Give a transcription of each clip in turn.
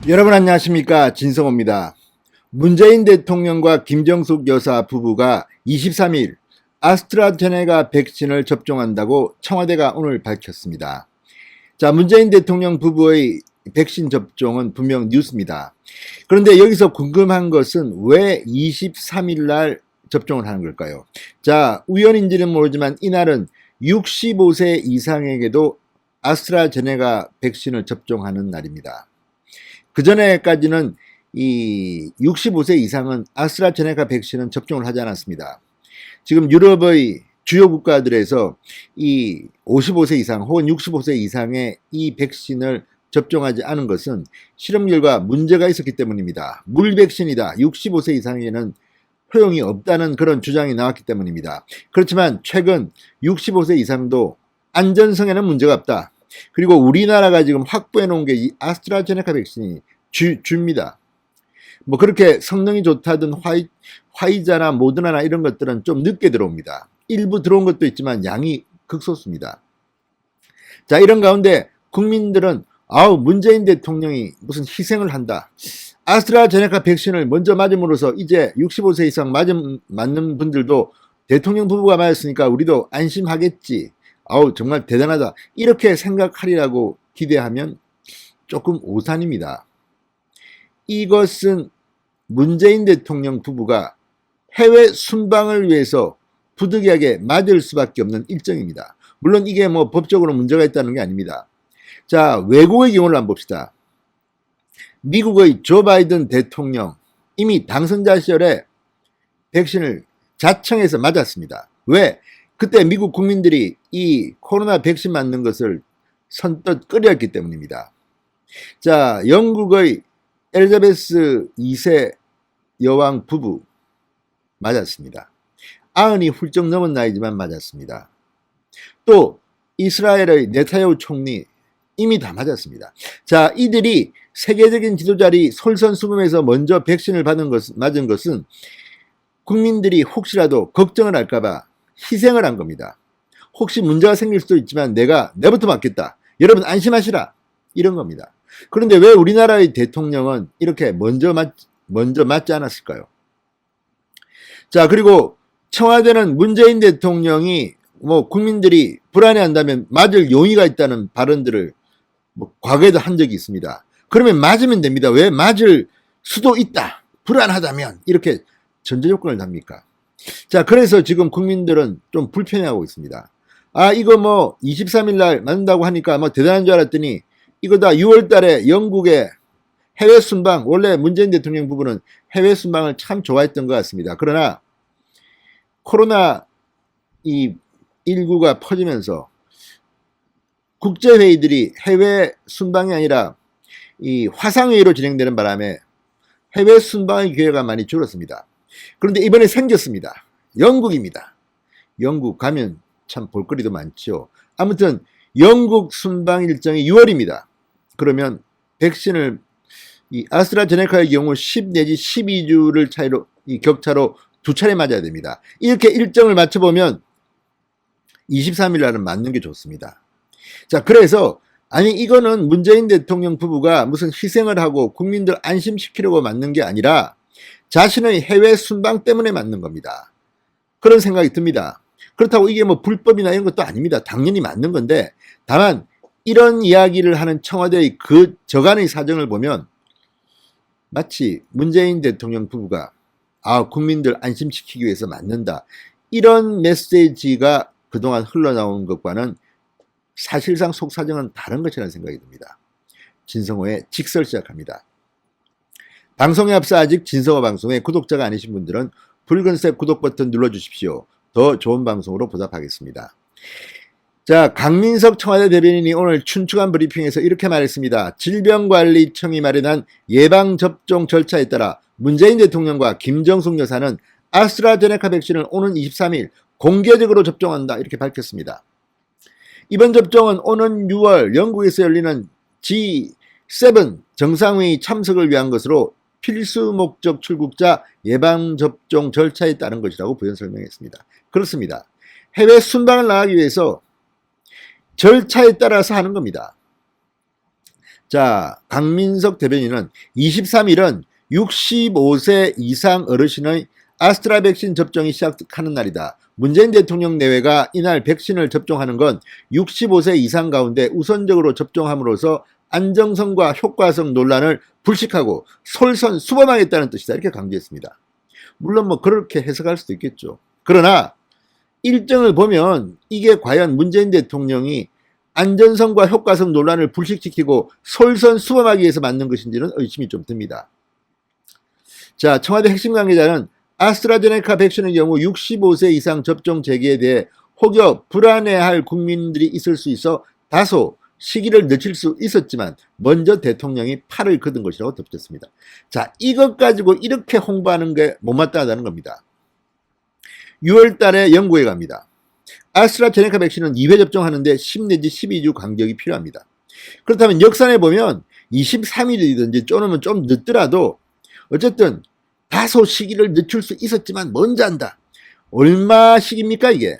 여러분 안녕하십니까, 진성호입니다. 문재인 대통령과 김정숙 여사 부부가 23일 아스트라제네카 백신을 접종한다고 청와대가 오늘 밝혔습니다. 자, 문재인 대통령 부부의 백신 접종은 분명 뉴스입니다. 그런데 여기서 궁금한 것은 왜 23일 날 접종을 하는 걸까요? 자, 우연인지는 모르지만 이날은 65세 이상에게도 아스트라제네카 백신을 접종하는 날입니다. 그전에까지는 이 65세 이상은 아스트라제네카 백신은 접종을 하지 않았습니다. 지금 유럽의 주요 국가들에서 이 55세 이상 혹은 65세 이상의 이 백신을 접종하지 않은 것은 실험 결과 문제가 있었기 때문입니다. 물백신이다. 65세 이상에는 효용이 없다는 그런 주장이 나왔기 때문입니다. 그렇지만 최근 65세 이상도 안전성에는 문제가 없다. 그리고 우리나라가 지금 확보해 놓은 게 이 아스트라제네카 백신이 줍니다. 뭐 그렇게 성능이 좋다든 화이자나 모더나나 이런 것들은 좀 늦게 들어옵니다. 일부 들어온 것도 있지만 양이 극소수입니다. 자, 이런 가운데 국민들은 문재인 대통령이 무슨 희생을 한다. 아스트라제네카 백신을 먼저 맞음으로써 이제 65세 이상 맞는 분들도 대통령 부부가 맞았으니까 우리도 안심하겠지. 정말 대단하다. 이렇게 생각하리라고 기대하면 조금 오산입니다. 이것은 문재인 대통령 부부가 해외 순방을 위해서 부득이하게 맞을 수밖에 없는 일정입니다. 물론 이게 뭐 법적으로 문제가 있다는 게 아닙니다. 자, 외국의 경우를 한번 봅시다. 미국의 조 바이든 대통령 이미 당선자 시절에 백신을 자청해서 맞았습니다. 왜? 그때 미국 국민들이 이 코로나 백신 맞는 것을 선뜻 꺼렸기 때문입니다. 자, 영국의 엘리자베스 2세 여왕 부부 맞았습니다. 90이 훌쩍 넘은 나이지만 맞았습니다. 또 이스라엘의 네타냐후 총리 이미 다 맞았습니다. 자, 이들이 세계적인 지도자들이 솔선수범해서 먼저 백신을 맞은 것은 국민들이 혹시라도 걱정을 할까봐 희생을 한 겁니다. 혹시 문제가 생길 수도 있지만 내부터 맞겠다. 여러분 안심하시라. 이런 겁니다. 그런데 왜 우리나라의 대통령은 이렇게 먼저 맞지 않았을까요? 자, 그리고 청와대는 문재인 대통령이 국민들이 불안해한다면 맞을 용의가 있다는 발언들을 과거에도 한 적이 있습니다. 그러면 맞으면 됩니다. 왜 맞을 수도 있다. 불안하다면 이렇게 전제조건을 답니까? 자, 그래서 지금 국민들은 좀 불편해하고 있습니다. 이거 23일 날 맞는다고 하니까 대단한 줄 알았더니 이거 다 6월 달에 영국의 해외 순방, 원래 문재인 대통령 부부는 해외 순방을 참 좋아했던 것 같습니다. 그러나 코로나 19가 퍼지면서 국제회의들이 해외 순방이 아니라 이 화상회의로 진행되는 바람에 해외 순방의 기회가 많이 줄었습니다. 그런데 이번에 생겼습니다. 영국입니다. 영국 가면 참 볼거리도 많죠. 아무튼 영국 순방 일정이 6월입니다. 그러면 백신을 이 아스트라제네카의 경우 10 내지 12주를 차이로 이 격차로 두 차례 맞아야 됩니다. 이렇게 일정을 맞춰보면 23일 날은 맞는 게 좋습니다. 자, 그래서 이거는 문재인 대통령 부부가 무슨 희생을 하고 국민들 안심시키려고 맞는 게 아니라 자신의 해외 순방 때문에 맞는 겁니다. 그런 생각이 듭니다. 그렇다고 이게 불법이나 이런 것도 아닙니다. 당연히 맞는 건데, 다만 이런 이야기를 하는 청와대의 그 저간의 사정을 보면 마치 문재인 대통령 부부가 국민들 안심시키기 위해서 맞는다. 이런 메시지가 그동안 흘러나온 것과는 사실상 속사정은 다른 것이라는 생각이 듭니다. 진성호의 직설 시작합니다. 방송에 앞서 아직 진성호 방송에 구독자가 아니신 분들은 붉은색 구독 버튼 눌러주십시오. 더 좋은 방송으로 보답하겠습니다. 자, 강민석 청와대 대변인이 오늘 춘추관 브리핑에서 이렇게 말했습니다. 질병관리청이 마련한 예방접종 절차에 따라 문재인 대통령과 김정숙 여사는 아스트라제네카 백신을 오는 23일 공개적으로 접종한다. 이렇게 밝혔습니다. 이번 접종은 오는 6월 영국에서 열리는 G7 정상회의 참석을 위한 것으로 필수 목적 출국자 예방접종 절차에 따른 것이라고 부연 설명했습니다. 그렇습니다. 해외 순방을 나가기 위해서 절차에 따라서 하는 겁니다. 자, 강민석 대변인은 23일은 65세 이상 어르신의 아스트라 백신 접종이 시작하는 날이다. 문재인 대통령 내외가 이날 백신을 접종하는 건 65세 이상 가운데 우선적으로 접종함으로써 안정성과 효과성 논란을 불식하고 솔선수범하겠다는 뜻이다. 이렇게 강조했습니다. 물론 뭐 그렇게 해석할 수도 있겠죠. 그러나 일정을 보면 이게 과연 문재인 대통령이 안전성과 효과성 논란을 불식시키고 솔선수범하기 위해서 만든 것인지는 의심이 좀 듭니다. 자, 청와대 핵심 관계자는 아스트라제네카 백신의 경우 65세 이상 접종 재개에 대해 혹여 불안해할 국민들이 있을 수 있어 다소 시기를 늦출 수 있었지만 먼저 대통령이 팔을 걷은 것이라고 덧붙였습니다. 자, 이것 가지고 이렇게 홍보하는 게 못마땅하다는 겁니다. 6월 달에 연구에 갑니다. 아스트라제네카 백신은 2회 접종하는데 10 내지 12주 간격이 필요합니다. 그렇다면 역산해 보면 23일이든지 쪼는 좀 늦더라도 어쨌든 다소 시기를 늦출 수 있었지만 먼저 한다. 얼마씩입니까 이게?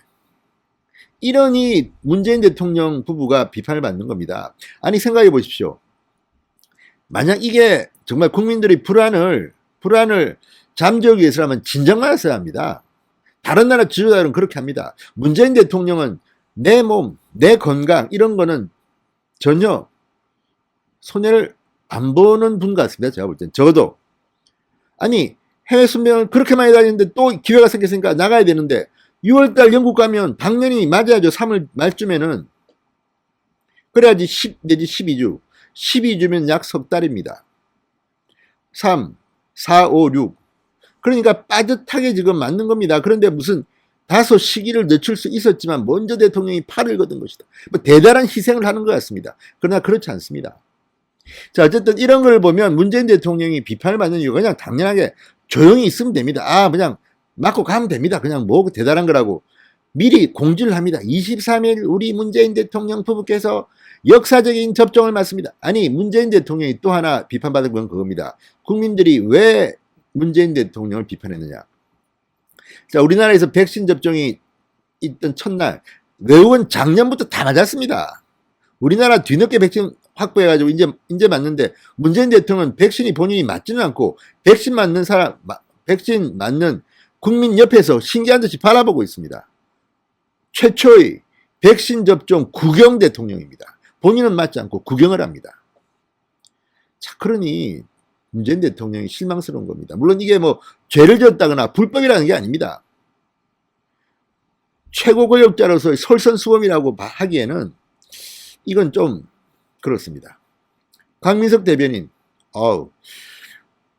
이러니 문재인 대통령 부부가 비판을 받는 겁니다. 아니 생각해 보십시오. 만약 이게 정말 국민들의 불안을 잠재우기 위해서라면 진정하였어야 합니다. 다른 나라 지도자들은 그렇게 합니다. 문재인 대통령은 내 몸, 내 건강 이런 거는 전혀 손해를 안 보는 분 같습니다. 제가 볼 땐. 적어도 아니 해외 순방을 그렇게 많이 다니는데 또 기회가 생겼으니까 나가야 되는데 6월달 영국 가면 당연히 맞아야죠. 3월 말쯤에는. 그래야지 10 내지 12주. 12주면 약 석 달입니다. 3, 4, 5, 6. 그러니까 빠듯하게 지금 맞는 겁니다. 그런데 무슨 다소 시기를 늦출 수 있었지만 먼저 대통령이 팔을 걷은 것이다. 뭐 대단한 희생을 하는 것 같습니다. 그러나 그렇지 않습니다. 자, 어쨌든 이런 걸 보면 문재인 대통령이 비판을 받는 이유가 그냥 당연하게 조용히 있으면 됩니다. 아, 그냥 맞고 가면 됩니다. 그냥 뭐 대단한 거라고 미리 공지를 합니다. 23일 우리 문재인 대통령 부부께서 역사적인 접종을 맞습니다. 아니 문재인 대통령이 또 하나 비판받은 건 그겁니다. 국민들이 왜 문재인 대통령을 비판했느냐. 자, 우리나라에서 백신 접종이 있던 첫날 외국은 작년부터 다 맞았습니다. 우리나라 뒤늦게 백신 확보해가지고 이제 맞는데 문재인 대통령은 백신이 본인이 맞지는 않고 백신 맞는 국민 옆에서 신기한 듯이 바라보고 있습니다. 최초의 백신 접종 구경 대통령입니다. 본인은 맞지 않고 구경을 합니다. 자, 그러니 문재인 대통령이 실망스러운 겁니다. 물론 이게 뭐 죄를 지었다거나 불법이라는 게 아닙니다. 최고 권력자로서의 솔선수범이라고 하기에는 이건 좀 그렇습니다. 강민석 대변인,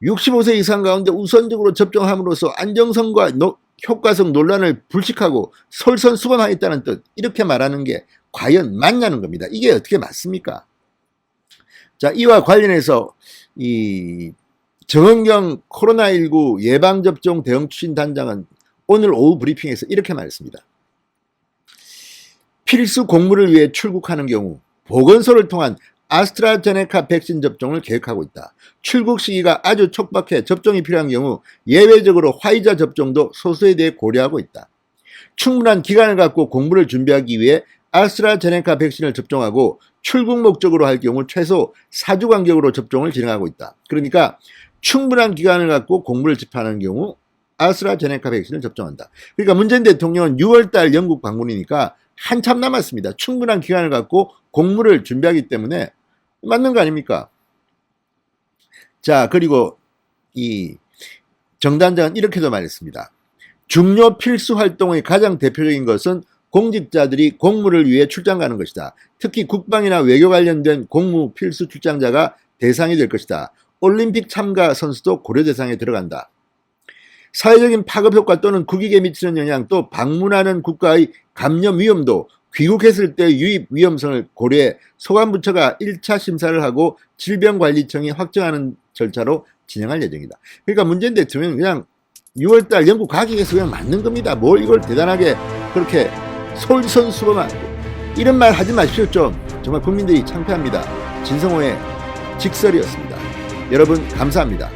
65세 이상 가운데 우선적으로 접종함으로써 안정성과 효과성 논란을 불식하고 솔선수범하겠다는 뜻, 이렇게 말하는 게 과연 맞냐는 겁니다. 이게 어떻게 맞습니까? 자, 이와 관련해서 이 정은경 코로나19 예방접종 대응추진단장은 오늘 오후 브리핑에서 이렇게 말했습니다. 필수 공무를 위해 출국하는 경우 보건소를 통한 아스트라제네카 백신 접종을 계획하고 있다. 출국 시기가 아주 촉박해 접종이 필요한 경우 예외적으로 화이자 접종도 소수에 대해 고려하고 있다. 충분한 기간을 갖고 공부를 준비하기 위해 아스트라제네카 백신을 접종하고 출국 목적으로 할 경우 최소 4주 간격으로 접종을 진행하고 있다. 그러니까 충분한 기간을 갖고 공부를 집행하는 경우 아스트라제네카 백신을 접종한다. 그러니까 문재인 대통령은 6월달 영국 방문이니까 한참 남았습니다. 충분한 기간을 갖고 공무를 준비하기 때문에 맞는 거 아닙니까? 자, 그리고 이 정단장은 이렇게도 말했습니다. 중요 필수 활동의 가장 대표적인 것은 공직자들이 공무를 위해 출장 가는 것이다. 특히 국방이나 외교 관련된 공무 필수 출장자가 대상이 될 것이다. 올림픽 참가 선수도 고려 대상에 들어간다. 사회적인 파급 효과 또는 국익에 미치는 영향, 또 방문하는 국가의 감염 위험도, 귀국했을 때 유입 위험성을 고려해 소관부처가 1차 심사를 하고 질병관리청이 확정하는 절차로 진행할 예정이다. 그러니까 문재인 대통령은 그냥 6월달 영국 가기 위해서 그냥 맞는 겁니다. 뭘 이걸 대단하게 그렇게 솔선수범하고 이런 말 하지 마십시오. 좀 정말 국민들이 창피합니다. 진성호의 직설이었습니다. 여러분 감사합니다.